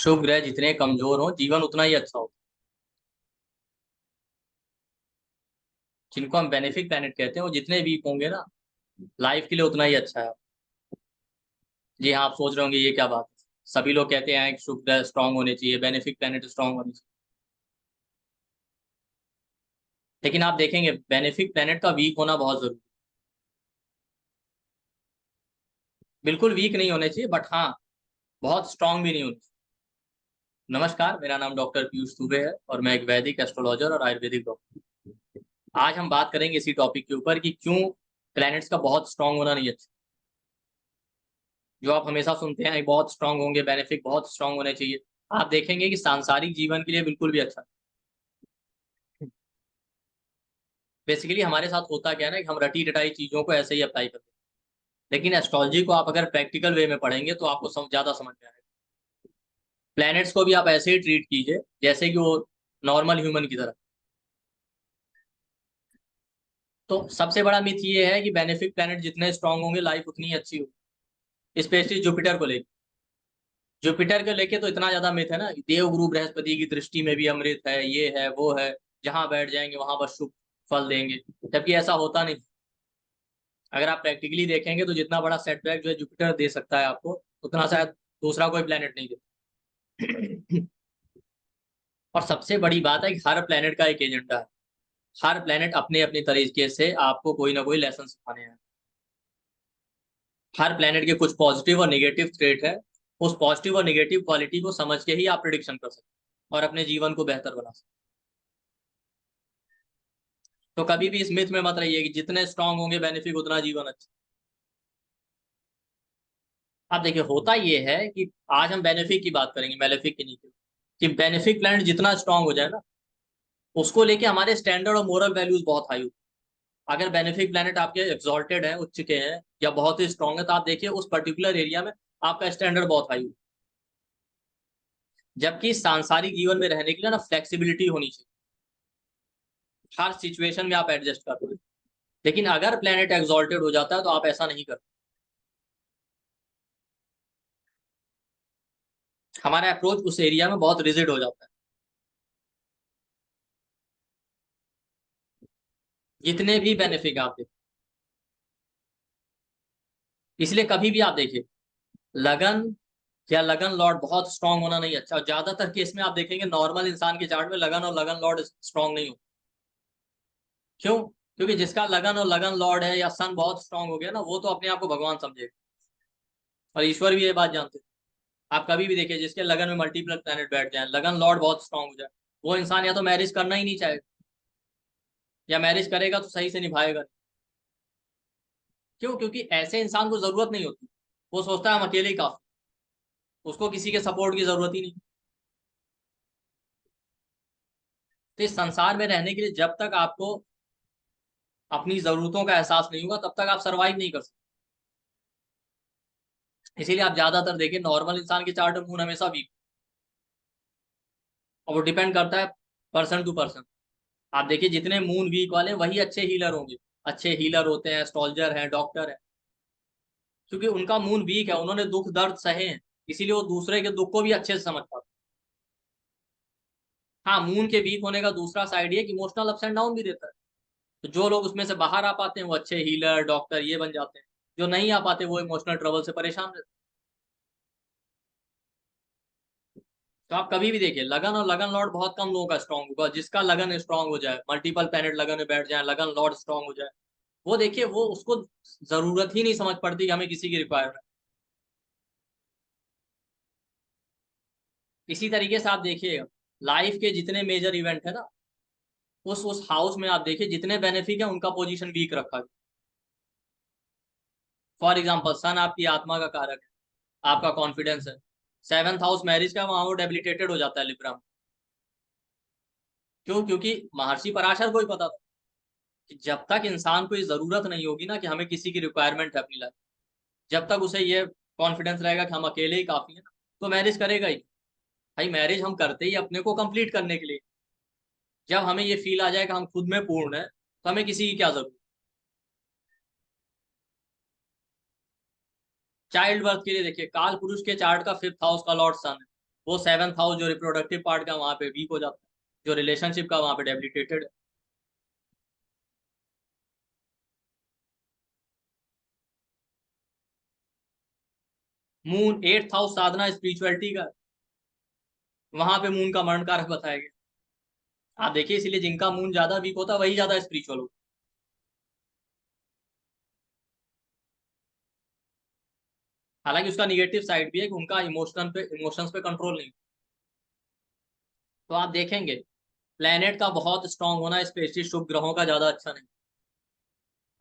शुभ ग्रह जितने कमजोर हो जीवन उतना ही अच्छा हो। जिनको हम बेनिफिक प्लैनेट कहते हैं वो जितने वीक होंगे ना लाइफ के लिए उतना ही अच्छा है। जी हाँ, आप सोच रहे होंगे ये क्या बात है। सभी लोग कहते हैं कि शुभ ग्रह स्ट्रांग होने चाहिए, बेनिफिक प्लैनेट स्ट्रांग होने चाहिए। लेकिन आप देखेंगे बेनिफिक प्लैनेट का वीक होना बहुत जरूरी है। बिल्कुल वीक नहीं होने चाहिए, बट हाँ बहुत स्ट्रांग भी नहीं होने चाहिए। नमस्कार, मेरा नाम डॉक्टर पीयूष दुबे है और मैं एक वैदिक एस्ट्रोलॉजर और आयुर्वेदिक डॉक्टर। आज हम बात करेंगे इसी टॉपिक के ऊपर कि क्यों प्लैनेट्स का बहुत स्ट्रांग होना नहीं अच्छा। जो आप हमेशा सुनते हैं बहुत स्ट्रांग होंगे, बेनिफिक बहुत स्ट्रांग होने चाहिए। आप देखेंगे कि सांसारिक जीवन के लिए बिल्कुल भी अच्छा। बेसिकली हमारे साथ होता क्या है ना कि हम रटी रटाई चीजों को ऐसे ही अप्लाई करते हैं। लेकिन एस्ट्रोलॉजी को आप अगर प्रैक्टिकल वे में पढ़ेंगे तो आपको ज्यादा समझ में आएगा। प्लैनेट्स को भी आप ऐसे ही ट्रीट कीजिए जैसे कि वो नॉर्मल ह्यूमन की तरह। तो सबसे बड़ा मिथ ये है कि बेनिफिक प्लैनेट जितने स्ट्रांग होंगे लाइफ उतनी ही अच्छी होगी। स्पेशली जुपिटर को लेकर। जुपिटर को लेके तो इतना ज्यादा मिथ है ना कि देवगुरु बृहस्पति की दृष्टि में भी अमृत है, ये है वो है, जहां बैठ जाएंगे वहां बस शुभ फल देंगे। जबकि ऐसा होता नहीं। अगर आप प्रैक्टिकली देखेंगे तो जितना बड़ा सेटबैक जो है जुपिटर दे सकता है आपको, उतना शायद दूसरा कोई प्लेनेट नहीं दे। और सबसे बड़ी बात है कि हर प्लेनेट का एक एजेंडा है। हर प्लेनेट अपने अपने तरीके से आपको कोई ना कोई लेसन सिखाने हैं। हर प्लेनेट के कुछ पॉजिटिव और नेगेटिव ट्रेट है। उस पॉजिटिव और नेगेटिव क्वालिटी को समझ के ही आप प्रिडिक्शन कर सकते हैं और अपने जीवन को बेहतर बना सकते हैं। तो कभी भी इस मिथ में मत रहिए कि जितने स्ट्रांग होंगे बेनिफिक उतना जीवन अच्छा। अब देखिए होता ये है कि आज हम बेनिफिक की बात करेंगे, मेलेफिक की नहीं। कि बेनिफिक प्लैनेट जितना स्ट्रांग हो जाए ना उसको लेके हमारे स्टैंडर्ड और मोरल वैल्यूज बहुत हाई होती है। अगर बेनिफिक प्लैनेट आपके एक्सॉल्टेड है, उच्च के हैं या बहुत ही स्ट्रांग है, तो आप देखिए उस पर्टिकुलर एरिया में आपका स्टैंडर्ड बहुत हाई होगा। जबकि सांसारिक जीवन में रहने के लिए ना फ्लेक्सिबिलिटी होनी चाहिए। हर सिचुएशन में आप एडजस्ट कर पाए। लेकिन अगर प्लेनेट एक्सॉल्टेड हो जाता है तो आप ऐसा नहीं कर। हमारा अप्रोच उस एरिया में बहुत रिजिड हो जाता है। जितने भी बेनिफिक आप देखिए, इसलिए कभी भी आप देखिए लगन या लगन लॉर्ड बहुत स्ट्रांग होना नहीं अच्छा। और ज्यादातर केस में आप देखेंगे नॉर्मल इंसान के चार्ट में लगन और लगन लॉर्ड स्ट्रांग नहीं हो। क्यों? क्योंकि जिसका लगन और लगन लॉर्ड है या सन बहुत स्ट्रांग हो गया ना, वो तो अपने आप को भगवान समझेगा। और ईश्वर भी ये बात जानते हैं। आप कभी भी देखिए जिसके लगन में मल्टीपल प्लैनेट बैठ जाए, लगन लॉर्ड बहुत स्ट्रांग हो जाए, वो इंसान या तो मैरिज करना ही नहीं चाहेगा या मैरिज करेगा तो सही से निभाएगा नहीं। क्यों? क्योंकि ऐसे इंसान को जरूरत नहीं होती। वो सोचता है हम अकेले ही काफी, उसको किसी के सपोर्ट की जरूरत ही नहीं। तो इस संसार में रहने के लिए जब तक आपको अपनी जरूरतों का एहसास नहीं होगा तब तक आप सर्वाइव नहीं कर सकते। इसीलिए आप ज्यादातर देखिए नॉर्मल इंसान के चार्ट में मून हमेशा वीक। और वो डिपेंड करता है पर्सन टू पर्सन। आप देखिए जितने मून वीक वाले हैं, वही अच्छे हीलर होंगे। अच्छे हीलर होते हैं, एस्ट्रोलॉजर हैं, डॉक्टर हैं। क्योंकि उनका मून वीक है, उन्होंने दुख दर्द सहे हैं। इसीलिए वो दूसरे के दुख को भी अच्छे से समझ पाते हैं। हाँ, मून के वीक होने का दूसरा साइड ये कि इमोशनल अप्स एंड डाउन भी देता है। तो जो लोग उसमें से बाहर आ पाते हैं वो अच्छे हीलर डॉक्टर ये बन जाते हैं। जो नहीं आ पाते वो इमोशनल ट्रबल से परेशान रहते हैं। तो आप कभी भी देखिए लगन और लगन लॉर्ड बहुत कम लोगों का स्ट्रांग होगा। जिसका लगन स्ट्रांग हो जाए, मल्टीपल प्लैनेट लगन में बैठ जाए, लगन लॉर्ड स्ट्रांग हो जाए, वो देखिए वो उसको जरूरत ही नहीं समझ पड़ती कि हमें किसी की रिक्वायरमेंट। इसी तरीके से आप देखिएगा लाइफ के जितने मेजर इवेंट है ना, उस हाउस में आप देखिए जितने बेनिफिक है उनका पोजीशन वीक रखा गया। फॉर एग्जाम्पल सन आपकी आत्मा का कारक है, आपका कॉन्फिडेंस है। सेवंथ हाउस मैरिज का, वहां वो डेबिलिटेटेड हो जाता है लिब्रा में। क्यों? क्योंकि महर्षि पराशर को ही पता था कि जब तक इंसान को ये जरूरत नहीं होगी ना कि हमें किसी की रिक्वायरमेंट है अपनी लाइफ, जब तक उसे ये कॉन्फिडेंस रहेगा कि हम अकेले ही काफी है ना, तो मैरिज करेगा ही। भाई मैरिज हम करते ही अपने को कंप्लीट करने के लिए। जब हमें ये फील आ जाए कि हम खुद में पूर्ण है तो हमें किसी की क्या जरूरत। चाइल्ड बर्थ के लिए देखिए काल पुरुष के चार्ट का फिफ्थ हाउस का लॉर्ड सन है। वो 7th हाउस जो रिप्रोडक्टिव पार्ट का वहां पे वीक हो जाता है, जो रिलेशनशिप का वहां पे डेबिलिटेटेड है। मून 8th हाउस साधना स्पिरिचुअलिटी का, वहां पे मून का मरण कारक बताया गया। आप देखिए, इसीलिए जिनका मून ज्यादा वीक होता है वही ज्यादा स्पिरिचुअल होता है। हालांकि उसका निगेटिव साइड भी है कि उनका इमोशंस पे कंट्रोल नहीं। तो आप देखेंगे प्लेनेट का बहुत स्ट्रांग होना स्पेशली शुभ ग्रहों का ज्यादा अच्छा नहीं।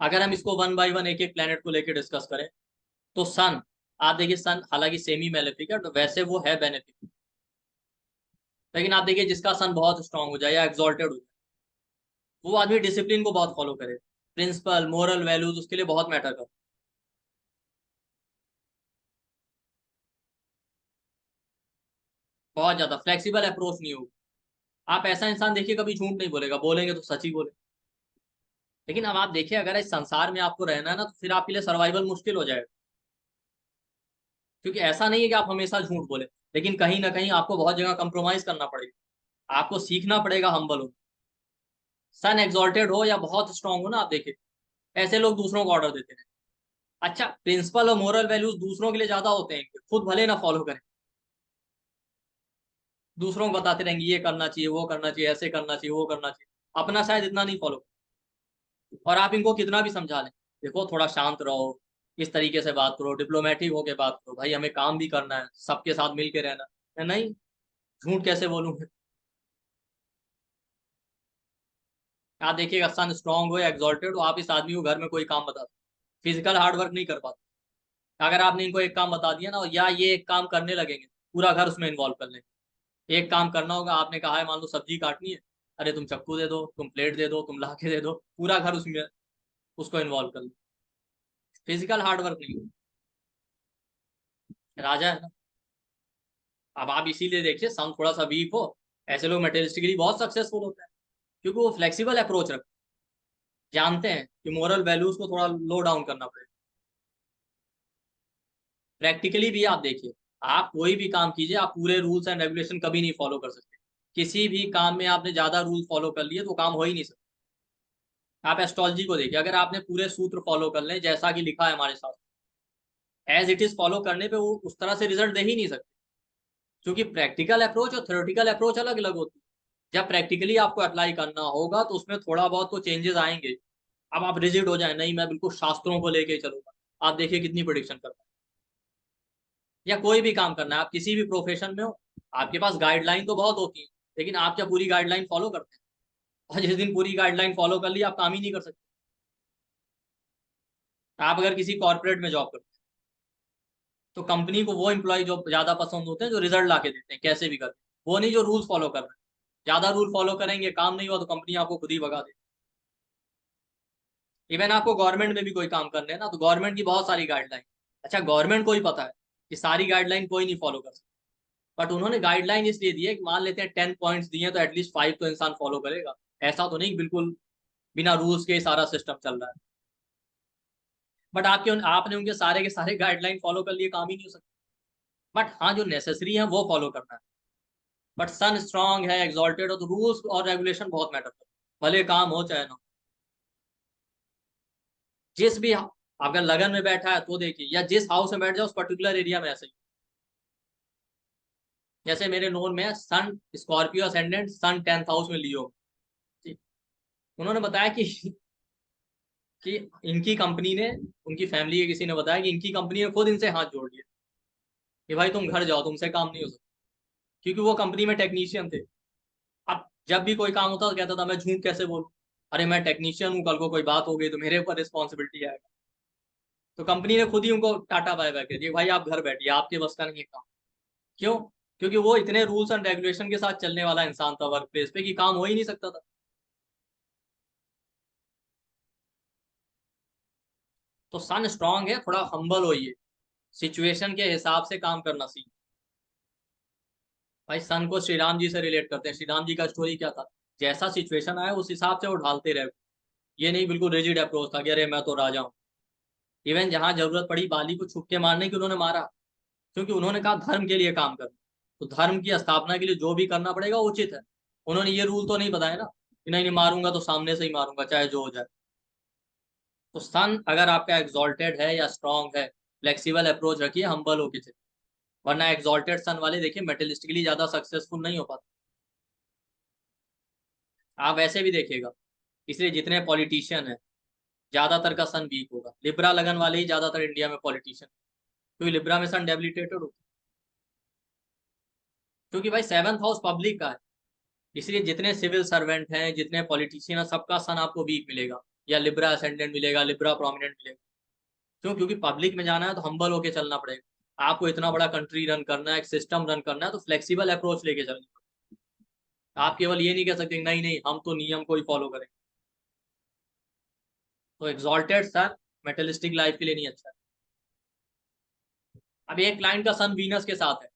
अगर हम इसको वन बाय वन एक एक प्लेनेट को लेकर डिस्कस करें, तो सन, आप देखिए सन हालांकि सेमी मेलेफिक है, तो वैसे वो है बेनिफिक। लेकिन आप देखिए जिसका सन बहुत स्ट्रांग हो जाए या एक्सॉल्टेड हो जाए, वो आदमी डिसिप्लिन को बहुत फॉलो करे, प्रिंसिपल मोरल वैल्यूज उसके लिए बहुत मैटर करते। बहुत ज्यादा फ्लेक्सिबल अप्रोच नहीं होगा। आप ऐसा इंसान देखिए कभी झूठ नहीं बोलेगा, बोलेंगे तो सच ही बोले। लेकिन अब आप देखिए अगर इस संसार में आपको रहना है ना, तो फिर आपके लिए सर्वाइवल मुश्किल हो जाएगा। क्योंकि ऐसा नहीं है कि आप हमेशा झूठ बोले, लेकिन कहीं ना कहीं आपको बहुत जगह कंप्रोमाइज करना पड़ेगा। आपको सीखना पड़ेगा हम्बल हो। सन एक्सॉल्टेड हो या बहुत स्ट्रांग हो ना, आप देखिए ऐसे लोग दूसरों को ऑर्डर देते हैं। अच्छा, प्रिंसिपल और मोरल वैल्यूज दूसरों के लिए ज्यादा होते हैं, खुद भले ना फॉलो करें, दूसरों को बताते रहेंगे ये करना चाहिए, वो करना चाहिए, ऐसे करना चाहिए, वो करना चाहिए, अपना शायद इतना नहीं फॉलो। और आप इनको कितना भी समझा लें, देखो थोड़ा शांत रहो, इस तरीके से बात करो, डिप्लोमेटिक होके बात करो, भाई हमें काम भी करना है, सबके साथ मिल के रहना है। नहीं, झूठ कैसे बोलूं। आप देखिएगा सन स्ट्रांग हो या एक्सॉल्टेड हो, आप इस आदमी को घर में कोई काम बता, फिजिकल हार्ड वर्क नहीं कर पाते। अगर आपने इनको एक काम बता दिया ना, या ये एक काम करने लगेंगे, पूरा घर उसमें इन्वॉल्व कर लेंगे। एक काम करना होगा, आपने कहा है मान लो सब्जी काटनी है, अरे तुम चक्कू दे दो, तुम प्लेट दे दो, तुम लाके दे दो, पूरा घर उसमें उसको इन्वॉल्व कर लो। फिजिकल हार्ड वर्क नहीं हो, राजा है ना। अब आप इसीलिए देखिए सन थोड़ा सा वीक हो, ऐसे लोग मटेरियलिस्टिकली बहुत सक्सेसफुल होते हैं, क्योंकि वो फ्लेक्सिबल अप्रोच रखते हैं, जानते हैं कि मोरल वैल्यूज को थोड़ा लो डाउन करना पड़ेगा। प्रैक्टिकली भी आप देखिए, आप कोई भी काम कीजिए, आप पूरे रूल्स एंड रेगुलेशन कभी नहीं फॉलो कर सकते। किसी भी काम में आपने ज्यादा रूल फॉलो कर लिए तो वो काम हो ही नहीं सकता। आप एस्ट्रोलॉजी को देखिए, अगर आपने पूरे सूत्र फॉलो कर लें जैसा कि लिखा है हमारे साथ, एज इट इज फॉलो करने पे वो उस तरह से रिजल्ट दे ही नहीं सकते। क्योंकि प्रैक्टिकल अप्रोच और थ्योरेटिकल अप्रोच अलग अलग होती है। जब प्रैक्टिकली आपको अप्लाई करना होगा तो उसमें थोड़ा बहुत तो चेंजेस आएंगे। अब आप रिजिड हो जाए, नहीं मैं बिल्कुल शास्त्रों को लेके ही चलूंगा, आप देखिए कितनी प्रोडिक्शन करता है। या कोई भी काम करना है, आप किसी भी प्रोफेशन में हो, आपके पास गाइडलाइन तो बहुत होती है, लेकिन आप क्या पूरी गाइडलाइन फॉलो करते हैं? और जिस दिन पूरी गाइडलाइन फॉलो कर ली, आप काम ही नहीं कर सकते। आप अगर किसी कॉर्पोरेट में जॉब करते हैं, तो कंपनी को वो एम्प्लॉय जो ज्यादा पसंद होते हैं, जो रिजल्ट ला के देते हैं कैसे भी करते हैं, वो नहीं जो रूल्स फॉलो कर रहे हैं। ज्यादा रूल फॉलो करेंगे, काम नहीं हुआ तो कंपनी आपको खुद ही भगा दे। इवन आपको गवर्नमेंट में भी कोई काम करने हैं ना, तो गवर्नमेंट की बहुत सारी गाइडलाइन, अच्छा गवर्नमेंट को ही पता है कि सारी गाइडलाइन कोई नहीं फॉलो कर सकता, बट उन्होंने गाइडलाइन इसलिए दी है कि मान लेते हैं 10 पॉइंट्स दिए तो एटलीस्ट 5 तो इंसान फॉलो करेगा। ऐसा तो नहीं कि बिल्कुल बिना रूल्स के सारा सिस्टम चल रहा है। बट आपने उनके सारे के सारे गाइडलाइन फॉलो कर लिए, काम ही नहीं हो सकता। बट हाँ, जो नेसेसरी है वो फॉलो करना है। बट सन स्ट्रांग है, एक्सॉल्टेड हो, तो रूल्स और रेगुलेशन बहुत मैटर करते हैं, भले काम हो चाहे ना हो। जिस भी, अगर लगन में बैठा है तो देखिए, या जिस हाउस में बैठ जाए उस पर्टिकुलर एरिया में ऐसे ही। जैसे मेरे नोन में है सन स्कॉर्पियो असेंडेंट, सन 10th हाउस में लियो। ठीक। उन्होंने बताया कि इनकी कंपनी ने, उनकी फैमिली के किसी ने बताया कि इनकी कंपनी ने खुद इनसे हाथ जोड़ लिया कि भाई तुम घर जाओ, तुमसे काम नहीं हो सकता। क्योंकि वो कंपनी में टेक्नीशियन थे। अब जब भी कोई काम होता तो कहता था मैं झूठ कैसे बोलूं, अरे मैं टेक्नीशियन हूँ, कल को कोई बात हो गई तो मेरे ऊपर रिस्पॉन्सिबिलिटी आएगा। तो कंपनी ने खुद ही उनको टाटा बाय बाय कर दिया, भाई आप घर बैठिए, आपके बस का नहीं है काम। क्यों? क्योंकि वो इतने रूल्स एंड रेगुलेशन के साथ चलने वाला इंसान था वर्क प्लेस पे कि काम हो ही नहीं सकता था। तो सन स्ट्रांग है, थोड़ा हम्बल होइए, सिचुएशन के हिसाब से काम करना सीख। भाई सन को श्री राम जी से रिलेट करते हैं, श्री राम जी का स्टोरी क्या था, जैसा सिचुएशन आया उस हिसाब से वो ढालते रहे। ये नहीं बिल्कुल रिजिड अप्रोच था कि अरे मैं तो राजा हूँ। इवन जहां जरूरत पड़ी बाली को छुप के मारने की, उन्होंने मारा, क्योंकि उन्होंने कहा धर्म के लिए काम करना। तो धर्म की स्थापना के लिए जो भी करना पड़ेगा वो उचित है। उन्होंने ये रूल तो नहीं बताया ना कि नहीं नहीं मारूंगा तो सामने से ही मारूंगा चाहे जो हो जाए। तो सन अगर आपका एग्जॉल्टेड है या स्ट्रांग है, फ्लेक्सिबल अप्रोच रखिए, हम्बल होके चलिए, वरना एग्जॉल्टेड सन वाले देखिए मेटलिस्टिकली ज्यादा सक्सेसफुल नहीं हो पाते। आप वैसे भी देखिएगा, इसलिए जितने पॉलिटिशियन है ज्यादातर का सन वीक होगा। लिब्रा लगन वाले ही ज्यादातर इंडिया में पॉलिटिशियन, क्योंकि लिब्रा में सन डेबिलिटेटेड होता है, क्योंकि भाई सेवंथ हाउस पब्लिक का है। इसलिए जितने सिविल सर्वेंट हैं, जितने पॉलिटिशियन हैं, सबका सन आपको वीक मिलेगा, या लिब्रा असेंडेंट मिलेगा, लिब्रा प्रोमिनेंट मिलेगा। क्यों? क्योंकि पब्लिक में जाना है तो हम्बल होके चलना पड़ेगा। आपको इतना बड़ा कंट्री रन करना है, एक सिस्टम रन करना है, तो फ्लेक्सिबल अप्रोच लेके चलना पड़ेगा। आप केवल ये नहीं कह सकते नहीं नहीं हम तो नियम को ही फॉलो करेंगे। तो एग्जॉल्टेड सन मेटलिस्टिक लाइफ के लिए नहीं अच्छा है। अब एक क्लाइंट का सन वीनस के साथ है,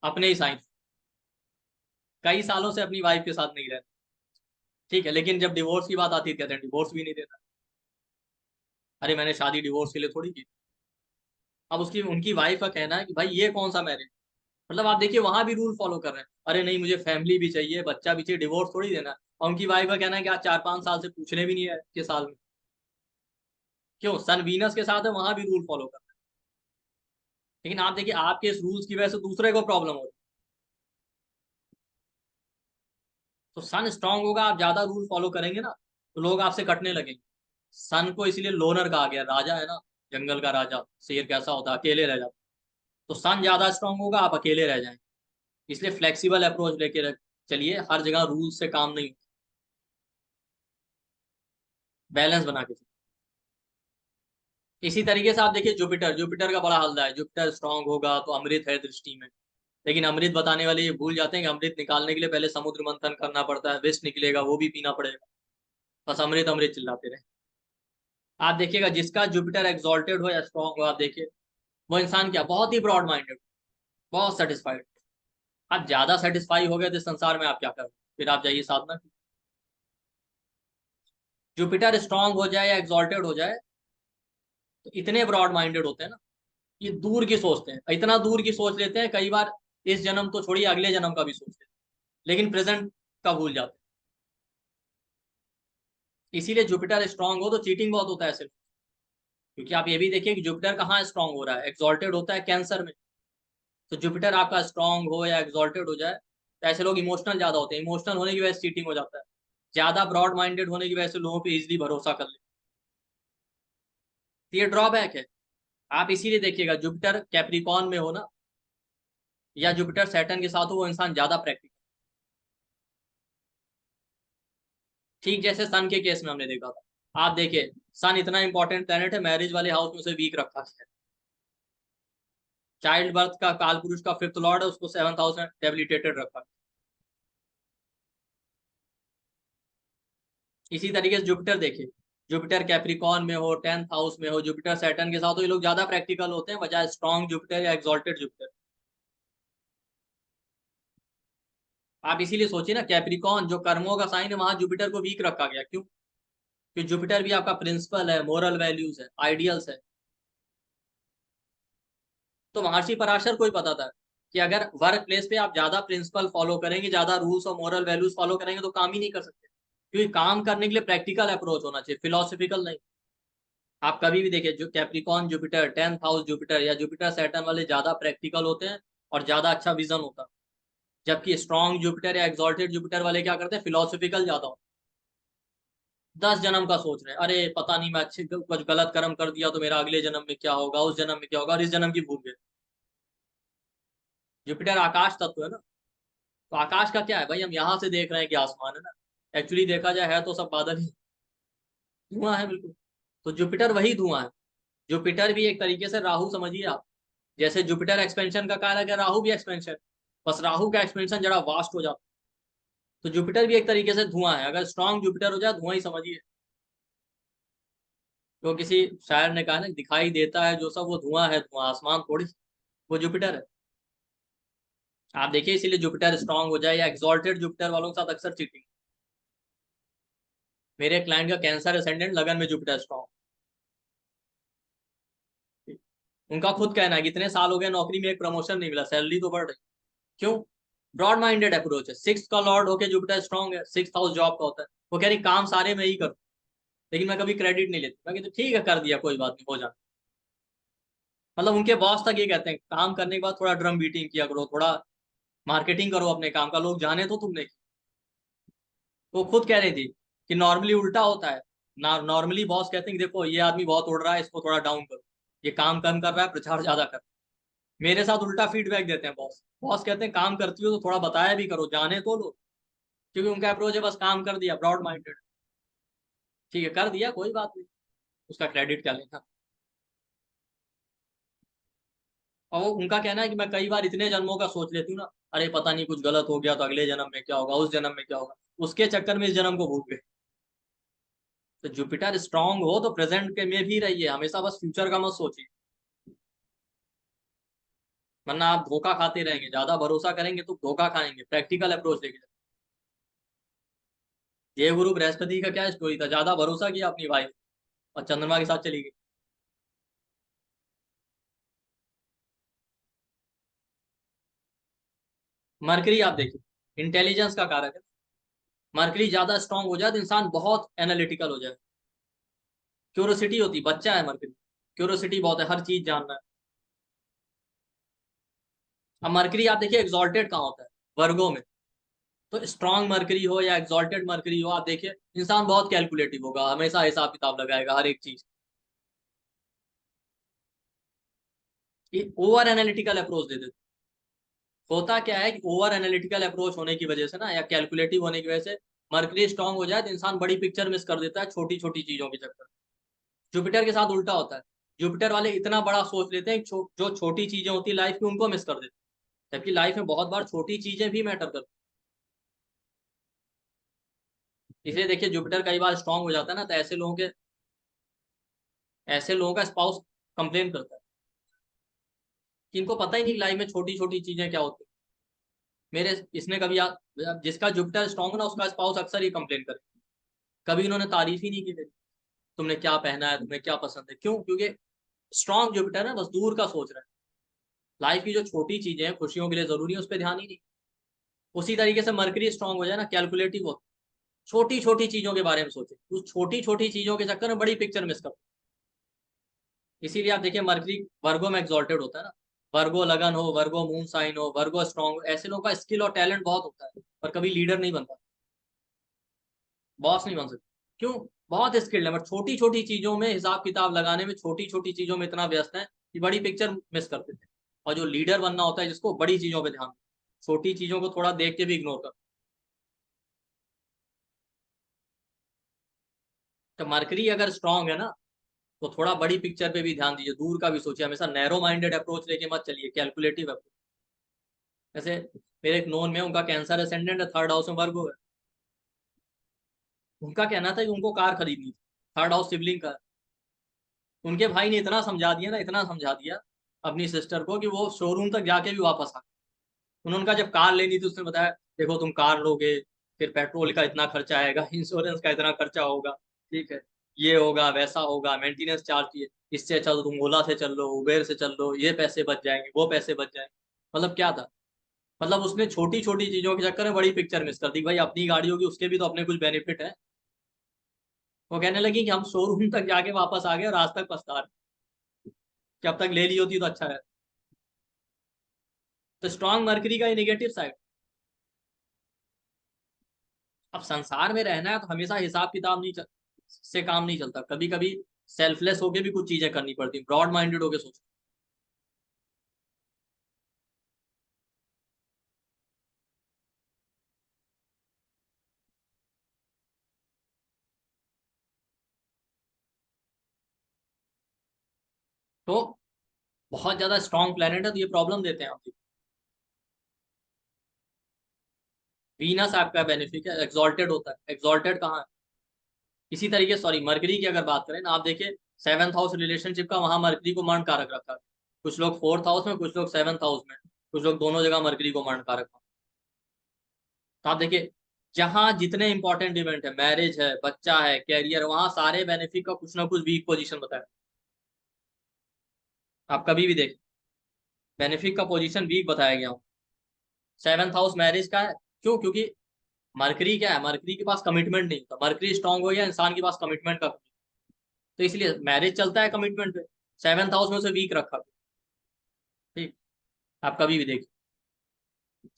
अपने ही साइन, कई सालों से अपनी वाइफ के साथ नहीं रहता, ठीक है, लेकिन जब डिवोर्स की बात आती है कहते हैं डिवोर्स भी नहीं देना। अरे मैंने शादी डिवोर्स के लिए थोड़ी की। अब उसकी उनकी वाइफ का कहना है कि भाई ये कौन सा मैरिज, मतलब आप देखिए वहां भी रूल फॉलो कर रहे हैं, अरे नहीं मुझे फैमिली भी चाहिए, बच्चा भी चाहिए, डिवोर्स थोड़ी देना है। और उनकी वाइफ का कहना है कि आज 4-5 साल से पूछने भी नहीं है के साल में। क्यों? सन वीनस के साथ है, वहां भी रूल फॉलो कर रहे हैं। लेकिन आप देखिए आपके इस रूल्स की वजह से दूसरे को प्रॉब्लम हो रही है। तो सन स्ट्रांग होगा, आप ज्यादा रूल फॉलो करेंगे ना तो लोग आपसे कटने लगेंगे। सन को इसलिए लोनर कहा गया, राजा है ना, जंगल का राजा, शेर कैसा होता है, अकेले रह जाता। तो सन ज्यादा स्ट्रांग होगा, आप अकेले रह जाएंगे। इसलिए फ्लेक्सिबल अप्रोच लेके चलिए, हर जगह रूल से काम नहीं, बैलेंस बना के चलिए। इसी तरीके से आप देखिए जुपिटर, जुपिटर का बड़ा हल्ला है, जुपिटर स्ट्रांग होगा तो अमृत है दृष्टि में। लेकिन अमृत बताने वाले ये भूल जाते हैं कि अमृत निकालने के लिए पहले समुद्र मंथन करना पड़ता है, विष निकलेगा वो भी पीना पड़ेगा। बस अमृत अमृत चिल्लाते रहे। आप देखिएगा जिसका जुपिटर एक्सॉल्टेड हो या स्ट्रांग हो, आप देखिए वो इंसान क्या, बहुत ही ब्रॉड माइंडेड, बहुत सेटिस्फाइड। आप ज्यादा सेटिस्फाई हो गए तो इस संसार में आप क्या करें, फिर आप जाइए साधना। जुपिटर स्ट्रांग हो जाए या एक्सॉल्टेड हो जाए तो इतने ब्रॉड माइंडेड होते हैं ना, ये दूर की सोचते हैं, इतना दूर की सोच लेते हैं कई बार, इस जन्म तो छोड़िए अगले जन्म का भी सोचते हैं, लेकिन प्रेजेंट का भूल जाते हैं। इसीलिए जुपिटर स्ट्रांग हो तो चीटिंग बहुत होता है सिर्फ। क्योंकि आप ये भी देखिए कि जुपिटर कहाँ स्ट्रांग हो रहा है, एक्सॉल्टेड होता है कैंसर में। तो जुपिटर आपका स्ट्रांग हो या एक्सॉल्टेड हो जाए तो ऐसे लोग इमोशनल ज्यादा होते हैं, इमोशनल होने की वजह से चीटिंग हो जाता है। ज्यादा ब्रॉड माइंडेड होने की वजह से लोगों पे इजिली भरोसा कर ले, तो ये ड्रॉबैक है। आप इसीलिए देखिएगा जुपिटर कैप्रिकॉन में हो ना, या जुपिटर सैटर्न के साथ हो, वो इंसान ज्यादा प्रैक्टिकल, ठीक जैसे सन के केस में हमने देखा था। आप देखिए सन इतना इंपॉर्टेंट प्लेनेट है, मैरिज वाले हाउस में उसे वीक रखा है। चाइल्ड बर्थ का काल पुरुष का फिफ्थ लॉर्ड है, उसको सेवंथ हाउस में डेबिलिटेटेड रखा है। इसी तरीके से जुपिटर देखिए, जुपिटर कैप्रिकॉन में हो, 10th हाउस में हो, जुपिटर सैटर्न के साथ हो, ये लोग ज्यादा प्रैक्टिकल होते हैं बजाय स्ट्रॉन्ग जुपिटर या एक्सॉल्टेड जुपिटर। आप इसीलिए सोचिए ना, कैप्रिकॉन जो कर्मों का साइन है वहां जुपिटर को वीक रखा गया, क्यों? क्योंकि जुपिटर भी आपका प्रिंसिपल है, मोरल वैल्यूज है, आइडियल्स है। तो महर्षि पराशर को ही पता था कि अगर वर्क प्लेस पे आप ज्यादा प्रिंसिपल फॉलो करेंगे, ज्यादा रूल्स और मोरल वैल्यूज फॉलो करेंगे तो काम ही नहीं कर सकते। क्योंकि काम करने के लिए प्रैक्टिकल अप्रोच होना चाहिए, फिलोसफिकल नहीं। आप कभी भी देखिए जो Capricorn Jupiter, 10th house Jupiter या जुपिटर सैटर्न वाले ज्यादा प्रैक्टिकल होते हैं और ज्यादा अच्छा विजन होता है। जबकि स्ट्रॉन्ग जुपिटर या एक्सॉल्टेड जुपिटर वाले क्या करते हैं, फिलोसफिकल ज्यादा होते हैं। 10 जन्म का सोच रहे हैं, अरे पता नहीं मैं अच्छे कुछ गलत कर्म कर दिया तो मेरा अगले जन्म में क्या होगा, उस जन्म में क्या होगा, और इस जन्म की भूल गए। जुपिटर आकाश तत्व है ना, तो आकाश का क्या है भाई, हम यहाँ से देख रहे हैं कि आसमान है ना, एक्चुअली देखा जाए है तो सब बादल ही, धुआं है बिल्कुल। तो जुपिटर वही धुआं है। जुपिटर भी एक तरीके से राहु समझिए आप, जैसे जुपिटर एक्सपेंशन का कारक है, राहु भी एक्सपेंशन, बस राहु का एक्सपेंशन जरा वास्ट हो जाता है। तो जुपिटर भी एक तरीके से धुआं है, अगर स्ट्रांग जुपिटर हो जाए धुआं ही समझिए। तो किसी शायर ने कहा ना, दिखाई देता है जो सब वो धुआं है, धुआं आसमान थोड़ी, वो जुपिटर है। आप देखिए इसीलिए जुपिटर स्ट्रांग हो जाए या एक्सॉल्टेड जुपिटर वालों के साथ अक्सर चीटिंग। मेरे क्लाइंट का कैंसर असेंडेंट लगन में जुपिटर स्ट्रांग, उनका खुद कहना है कि इतने साल हो गए नौकरी में, एक प्रमोशन नहीं मिला, सैलरी तो बढ़ रही। क्यों? ब्रॉड माइंडेड अप्रोच है। सिक्स का लॉर्ड होके जुपिटर स्ट्रांग है, सिक्स हाउस जॉब का होता है। वो कह रही काम सारे मैं ही करूँ, लेकिन मैं कभी क्रेडिट नहीं लेती। मैं कहती ठीक है कर दिया, कोई बात नहीं, हो जाना। मतलब उनके बॉस तक ये कहते हैं काम करने के बाद थोड़ा ड्रम बीटिंग किया करो, थोड़ा मार्केटिंग करो अपने काम का, लोग जाने तो तुमने। वो खुद कह रही थी कि नॉर्मली उल्टा होता है। नॉर्मली बॉस कहते हैं कि देखो ये आदमी बहुत उड़ रहा है, इसको थोड़ा डाउन करो, ये काम कम कर रहा है, प्रचार ज्यादा कर। मेरे साथ उल्टा फीडबैक देते हैं बॉस। बॉस कहते हैं काम करती हो तो थोड़ा बताया भी करो, जाने तो लो। क्योंकि उनका अप्रोच है बस काम कर दिया, ब्रॉड माइंडेड। ठीक है कर दिया, कोई बात नहीं, उसका क्रेडिट क्या लेना। और वो उनका कहना है कि मैं कई बार इतने जन्मों का सोच लेती हूँ ना, अरे पता नहीं कुछ गलत हो गया तो अगले जन्म में क्या होगा, उस जन्म में क्या होगा, उसके चक्कर में इस जन्म को भूल गए। तो जुपिटर स्ट्रांग हो तो प्रेजेंट के में भी रहिए हमेशा, बस फ्यूचर का मत सोचिए, वरना आप धोखा खाते रहेंगे। ज्यादा भरोसा करेंगे तो धोखा खाएंगे। प्रैक्टिकल अप्रोच लेके ये गुरु बृहस्पति का क्या स्टोरी था, ज्यादा भरोसा किया अपनी वाइफ और चंद्रमा के साथ चली गई। मरकरी आप देखिए इंटेलिजेंस का कारक है। मरकरी ज्यादा स्ट्रांग हो जाए तो इंसान बहुत एनालिटिकल हो जाए। क्यूरोसिटी होती, बच्चा है मरकरी, क्यूरोसिटी बहुत है, हर चीज जानना है। अब मरकरी आप देखिए एग्जॉल्टेड कहाँ होता है, वर्गों में। तो स्ट्रांग मरकरी हो या एग्जॉल्टेड मरकरी हो, आप देखिए इंसान बहुत कैलकुलेटिव होगा, हमेशा हिसाब किताब लगाएगा हर एक चीज। ये ओवर एनालिटिकल अप्रोच दे देते। होता क्या है कि ओवर एनालिटिकल अप्रोच होने की वजह से ना, या कैलकुलेटिव होने की वजह से मरकरी स्ट्रांग हो जाए तो इंसान बड़ी पिक्चर मिस कर देता है छोटी छोटी चीजों के चक्कर। जुपिटर के साथ उल्टा होता है। जुपिटर वाले इतना बड़ा सोच लेते हैं कि जो छोटी चीजें होती है लाइफ की उनको मिस कर देते हैं, जबकि लाइफ में बहुत बार छोटी चीजें भी मैटर करती हैं। इसलिए देखिए जुपिटर कई बार स्ट्रांग हो जाता है ना, तो ऐसे लोगों का स्पाउस कंप्लेन करता है कि इनको पता ही नहीं लाइफ में छोटी छोटी चीजें क्या होती हैं। मेरे इसने कभी जिसका जुपिटर स्ट्रांग है ना, उसका स्पाउस अक्सर ही कंप्लेन करे, कभी इन्होंने तारीफ ही नहीं की मेरी। तुमने क्या पहना है, तुम्हें क्या पसंद है, क्यों? क्योंकि स्ट्रांग जुपिटर है, बस दूर का सोच रहा है। लाइफ की जो छोटी चीजें हैं खुशियों के लिए जरूरी है, उस पर ध्यान ही नहीं। उसी तरीके से मरकरी स्ट्रांग हो जाए ना, कैलकुलेटिव हो, छोटी छोटी चीजों के बारे में सोचे, उस छोटी छोटी चीजों के चक्कर में बड़ी पिक्चर मिस कर। इसीलिए आप देखिए मरकरी वर्गो में एग्जॉल्टेड होता है ना। वर्गो लगन हो, वर्गो मून साइन हो, वर्गो स्ट्रांग हो, ऐसे लोगों का स्किल और टैलेंट बहुत होता है, पर कभी लीडर नहीं बनता, बॉस नहीं बन सकते। क्यों? बहुत स्किल्ड है, बट छोटी छोटी चीजों में हिसाब किताब लगाने में, छोटी छोटी चीजों में इतना व्यस्त है कि बड़ी पिक्चर मिस कर देते हैं। और जो लीडर बनना होता है जिसको, बड़ी चीजों पे ध्यान, छोटी चीजों को थोड़ा देख के भी इग्नोर कर। तो मरकरी अगर स्ट्रांग है ना, तो थोड़ा बड़ी पिक्चर पे भी ध्यान दीजिए, दूर का भी सोचिए, हमेशा नैरो माइंडेड अप्रोच लेके मत चलिए, कैलकुलेटिव अप्रोच। जैसे मेरे एक नोन में, उनका कैंसर असेंडेंट है, थर्ड हाउस में वर्गो है। उनका कहना था कि उनको कार खरीदनी थी, थर्ड हाउस सिबलिंग का। उनके भाई ने इतना समझा दिया ना, इतना समझा दिया अपनी सिस्टर को कि वो शोरूम तक जाके भी वापस आ। उन्होंने कहा जब कार लेनी थी, उसने बताया देखो तुम कार लोगे, फिर पेट्रोल का इतना खर्चा आएगा, इंश्योरेंस का इतना खर्चा होगा, ठीक है, ये होगा वैसा होगा, मेंटेनेंस चार्ज चाहिए, इससे अच्छा तो तुम ओला से चल लो, उबेर से चल लो, ये पैसे बच जाएंगे, वो पैसे बच जाएंगे। मतलब क्या था? मतलब उसने छोटी छोटी चीजों के चक्कर में बड़ी पिक्चर मिस कर दी। भाई अपनी गाड़ी होगी, उसके भी तो अपने कुछ बेनिफिट है। वो कहने लगी कि हम शोरूम तक जाके वापस आ गए और आज तक पछता रहे, कि अब तक ले ली होती तो अच्छा है। तो स्ट्रॉन्ग मर्करी का ये निगेटिव साइड। अब संसार में रहना है तो हमेशा हिसाब किताब से काम नहीं चलता, कभी कभी सेल्फलेस होके भी कुछ चीजें करनी पड़ती, ब्रॉड माइंडेड होके सोचो। तो बहुत ज्यादा स्ट्रॉन्ग प्लेनेट है तो ये प्रॉब्लम देते हैं आपकी। वीनस आपका बेनिफिट है, एक्सॉल्टेड होता है, एक्सॉल्टेड कहाँ है? इसी तरीके, सॉरी, मरकरी की अगर बात करें ना, आप देखिए सेवंथ हाउस रिलेशनशिप का, वहां मरकरी को मरण कारक रखा है। कुछ लोग फोर्थ हाउस में, कुछ लोग सेवंथ हाउस में, कुछ लोग दोनों जगह मरकरी को मरण कारक। तो आप देखिए जहां जितने इंपॉर्टेंट इवेंट है, मैरिज है, बच्चा है, कैरियर, वहां सारे बेनिफिट का कुछ ना कुछ वीक पोजीशन बताया। आप कभी भी देख, बेनिफिट का पोजीशन वीक बताया गया हो। सेवंथ हाउस मैरिज का है। क्यों? क्योंकि मरकरी क्या है, मरकरी के पास कमिटमेंट नहीं होता, मरकरी स्ट्रांग हो गया इंसान के पास कमिटमेंट का, तो इसलिए मैरिज चलता है कमिटमेंट पे। सेवंथ हाउस में उसे वीक रखा। ठीक, आप कभी भी देखिए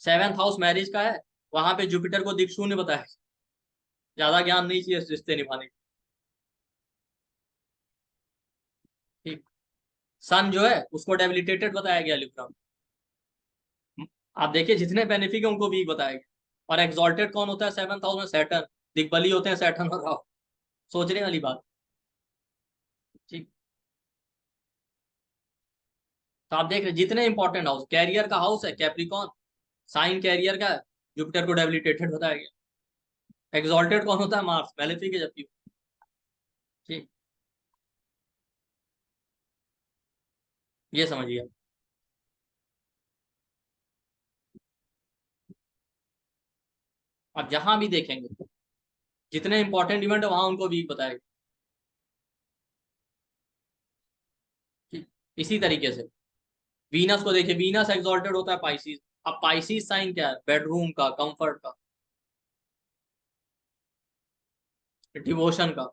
सेवंथ हाउस मैरिज का है, वहां पे जुपिटर को दिक्शून्य बताया। ज्यादा ज्ञान नहीं चाहिए रिश्ते निभाने के। ठीक, सन जो है उसको डेबिलिटेटेड बताया गया लिब्रा में। आप देखिए जितने बेनिफिक है उनको वीक बताया गया। और एक्सॉल्टेड कौन होता है सेवंथ हाउस में? सैटर्न। दिग्बली होते हैं सैटर्न और राहु। सोचने वाली बात। ठीक, तो आप देख रहे हैं जितने इंपॉर्टेंट हाउस, कैरियर का हाउस है कैप्रिकॉन, साइन कैरियर का है, जुपिटर को डेबिलिटेटेड बताया गया। एक्सॉल्टेड कौन होता है? मार्स, मेलेफिक है जबकि। ठीक, ये समझिए आप। आप जहां भी देखेंगे जितने इंपॉर्टेंट इवेंट है वहां उनको वीक बताया गया। ठीक, इसी तरीके से वीनस को देखिए, वीनस एक्सॉल्टेड होता है पाइसिस। अब पाइसिस साइन क्या है? बेडरूम का, कंफर्ट का, डिवोशन का।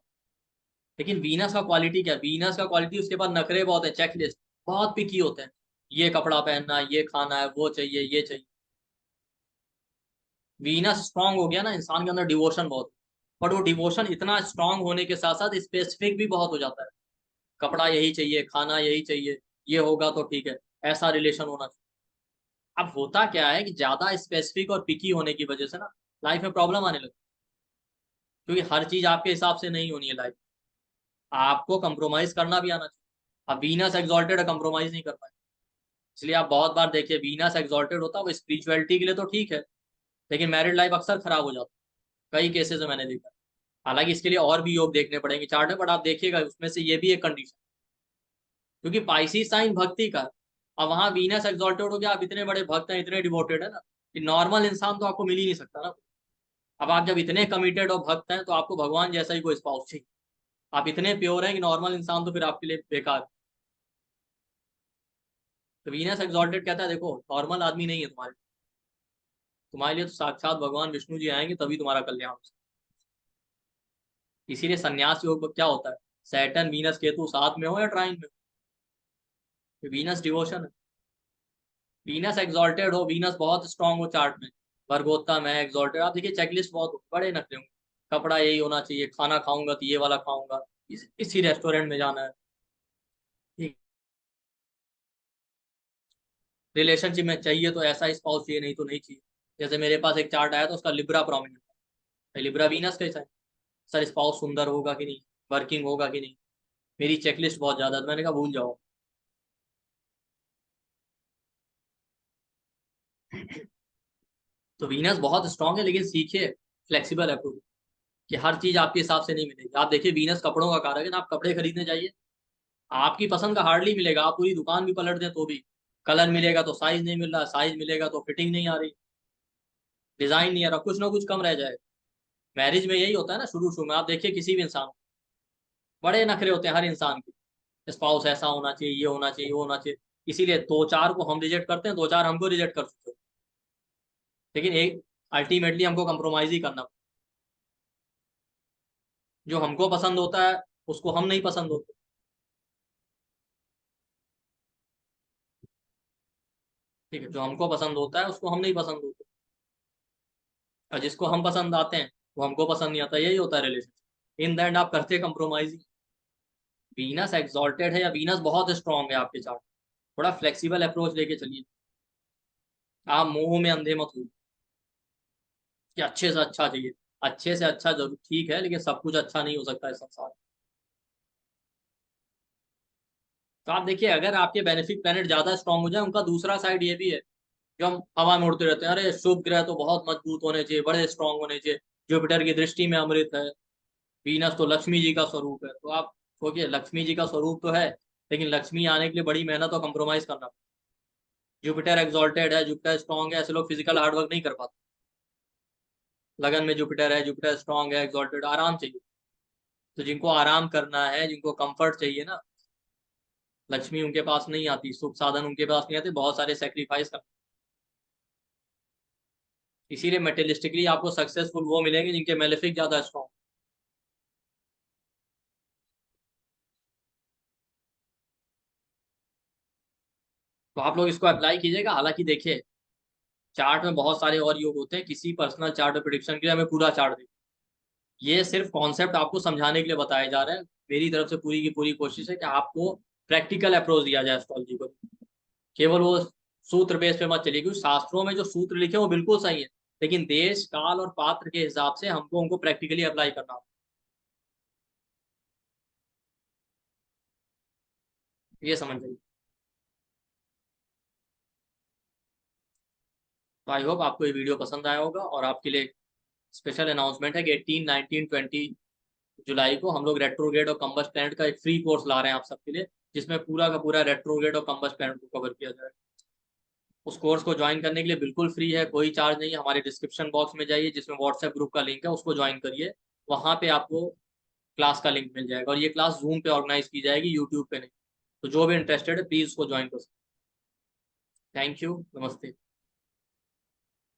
लेकिन वीनस का क्वालिटी क्या है? वीनस का क्वालिटी उसके पास नखरे बहुत है, चेकलिस्ट, बहुत पिकी होते हैं। ये कपड़ा पहनना है, ये खाना है, वो चाहिए, ये चाहिए। वीनस स्ट्रांग हो गया ना, इंसान के अंदर डिवोशन बहुत। बट वो डिवोशन इतना स्ट्रांग होने के साथ साथ स्पेसिफिक भी बहुत हो जाता है। कपड़ा यही चाहिए, खाना यही चाहिए, ये होगा तो ठीक है, ऐसा रिलेशन होना चाहिए। अब होता क्या है कि ज्यादा स्पेसिफिक और पिकी होने की वजह से ना लाइफ में प्रॉब्लम आने लगती है, क्योंकि हर चीज आपके हिसाब से नहीं होनी है लाइफ। आपको कंप्रोमाइज करना भी आना चाहिए। अब वीनस एक्सॉल्टेड है, कंप्रोमाइज नहीं कर पाए। इसलिए आप बहुत बार देखिए वीनस एक्सॉल्टेड होता है वो स्पिरिचुअलिटी के लिए तो ठीक है, लेकिन मैरिड लाइफ अक्सर खराब हो जाती है। कई केसेस में मैंने देखा। हालांकि इसके लिए और भी योग देखने पड़ेंगे चार्ट में, बट आप देखिएगा उसमें से ये भी एक कंडीशन, क्योंकि पाइसी साइन भक्ति का। अब वहां वीनस एक्सॉल्टेड हो गया, आप इतने बड़े भक्त हैं, इतने डिवोटेड है ना, कि नॉर्मल इंसान तो आपको मिल ही नहीं सकता ना। अब आप जब इतने कमिटेड और भक्त हैं तो आपको भगवान जैसा ही कोई स्पाउस चाहिए। आप इतने प्योर हैं कि नॉर्मल इंसान तो फिर आपके लिए बेकार है। तो वीनस एक्सॉल्टेड कहता है देखो नॉर्मल आदमी नहीं है तुम्हारे, तुम्हारे लिए तो साक्षात भगवान विष्णु जी आएंगे तभी तुम्हारा कल्याण हो सकता है। इसीलिए संन्यास योग क्या होता है? सैटर्न वीनस केतु साथ में हो या ट्राइन में हो, वीनस डिवोशन है। वीनस एक्सॉल्टेड हो, वीनस बहुत स्ट्रांग हो चार्ट में, वर्गोत्तम है, एक्सॉल्टेड, आप देखिए चेकलिस्ट बहुत बड़े नखरे होंगे। कपड़ा यही होना चाहिए, खाना खाऊंगा तो ये वाला खाऊंगा, इसी रेस्टोरेंट में जाना है। ठीक, रिलेशनशिप में चाहिए तो ऐसा स्पाउस चाहिए, नहीं तो नहीं चाहिए। जैसे मेरे पास एक चार्ट आया तो उसका लिब्रा प्रोमिनेंट है, लिब्रा वीनस कैसा है? सर स्पाउस सुंदर होगा कि नहीं, वर्किंग होगा कि नहीं, मेरी चेकलिस्ट बहुत ज्यादा है, तो मैंने कहा भूल जाओ। तो वीनस बहुत स्ट्रांग है, लेकिन सीखिए फ्लेक्सिबल अप्रोच, कि हर चीज आपके हिसाब से नहीं मिलेगी। आप देखिए वीनस कपड़ों का कारक है ना, आप कपड़े खरीदने जाइए, आपकी पसंद का हार्डली मिलेगा, आप पूरी दुकान भी पलट दें तो भी कलर मिलेगा तो साइज नहीं मिल रहा, साइज मिलेगा तो फिटिंग नहीं आ रही, डिजाइन नहीं आ रहा, कुछ ना कुछ कम रह जाए। मैरिज में यही होता है ना, शुरू शुरू में आप देखिए किसी भी इंसान, बड़े नखरे होते हैं हर इंसान के, स्पाउस ऐसा होना चाहिए, ये होना चाहिए, वो होना चाहिए। इसीलिए दो चार को हम रिजेक्ट करते हैं, दो चार हमको रिजेक्ट कर चुके हो, लेकिन एक अल्टीमेटली हमको कंप्रोमाइज ही करना। जो हमको पसंद होता है उसको हम नहीं पसंद होते। ठीक है, जो हमको पसंद होता है उसको हम नहीं पसंद होते, और जिसको हम पसंद आते हैं वो हमको पसंद नहीं आता। यही होता है रिलेशनशिप, इन द एंड आप करते कंप्रोमाइज। वीनस एक्सॉल्टेड है या वीनस बहुत स्ट्रांग है आपके साथ, थोड़ा फ्लेक्सिबल अप्रोच लेके चलिए। आप मुंह में अंधे मत हो कि अच्छे से अच्छा चाहिए। अच्छे से अच्छा जरूर ठीक है, लेकिन सब कुछ अच्छा नहीं हो सकता है संसार में। तो आप देखिए अगर आपके बेनिफिक प्लैनेट ज्यादा स्ट्रांग हो जाए, उनका दूसरा साइड ये भी है, जो हम हवा में उड़ते रहते हैं, अरे शुभ ग्रह तो बहुत मजबूत होने चाहिए, बड़े स्ट्रांग होने चाहिए, जुपिटर की दृष्टि में अमृत है, वीनस तो लक्ष्मी जी का स्वरूप है। तो आप सोचिए लक्ष्मी जी का स्वरूप तो है, लेकिन लक्ष्मी आने के लिए बड़ी मेहनत और कंप्रोमाइज करना। जुपिटर एक्सॉल्टेड है, जुपिटर स्ट्रांग है, ऐसे लोग फिजिकल हार्डवर्क नहीं कर पाते। लगन में जुपिटर है, जुपिटर स्ट्रांग है, एक्सॉल्टेड, आराम चाहिए। तो जिनको आराम करना है, जिनको कंफर्ट चाहिए ना, लक्ष्मी उनके पास नहीं आती, सुख साधन उनके पास नहीं आते, बहुत सारे सेक्रीफाइस कर। इसीलिए मेटेलिस्टिकली आपको सक्सेसफुल वो मिलेंगे जिनके मेलेफिक ज्यादा स्ट्रॉन्ग। तो आप लोग इसको अप्लाई कीजिएगा। हालांकि देखिए, चार्ट में बहुत सारे और योग होते हैं, किसी पर्सनल चार्ट और प्रिडिक्शन के लिए हमें पूरा चार्ट देखिए। ये सिर्फ कॉन्सेप्ट आपको समझाने के लिए बताए जा रहे हैं। मेरी तरफ से पूरी की पूरी कोशिश है कि आपको प्रैक्टिकल अप्रोच दिया जाए एस्ट्रोलॉजी को। केवल वो सूत्र बेस पे मत चलिए, क्योंकि शास्त्रों में जो सूत्र लिखे वो बिल्कुल सही है, लेकिन देश काल और पात्र के हिसाब से हमको उनको प्रैक्टिकली अप्लाई करना होगा। ये समझ जाइए। तो आई होप आपको ये वीडियो पसंद आया होगा। और आपके लिए स्पेशल अनाउंसमेंट है कि 18, 19, 20 जुलाई को हम लोग रेट्रोग्रेड और कंबस्ट प्लैनेट का एक फ्री कोर्स ला रहे हैं आप सबके लिए, जिसमें पूरा का पूरा रेट्रोग्रेड और कंबस्ट प्लैनेट को कवर किया जाएगा। उस कोर्स को ज्वाइन करने के लिए बिल्कुल फ्री है, कोई चार्ज नहीं है। हमारे डिस्क्रिप्शन बॉक्स में जाइए, जिसमें व्हाट्सएप ग्रुप का लिंक है, उसको ज्वाइन करिए। वहां पे आपको क्लास का लिंक मिल जाएगा। और ये क्लास जूम पे ऑर्गेनाइज की जाएगी, यूट्यूब पे नहीं। तो जो भी इंटरेस्टेड है प्लीज उसको ज्वाइन कर सकते। थैंक यू, नमस्ते।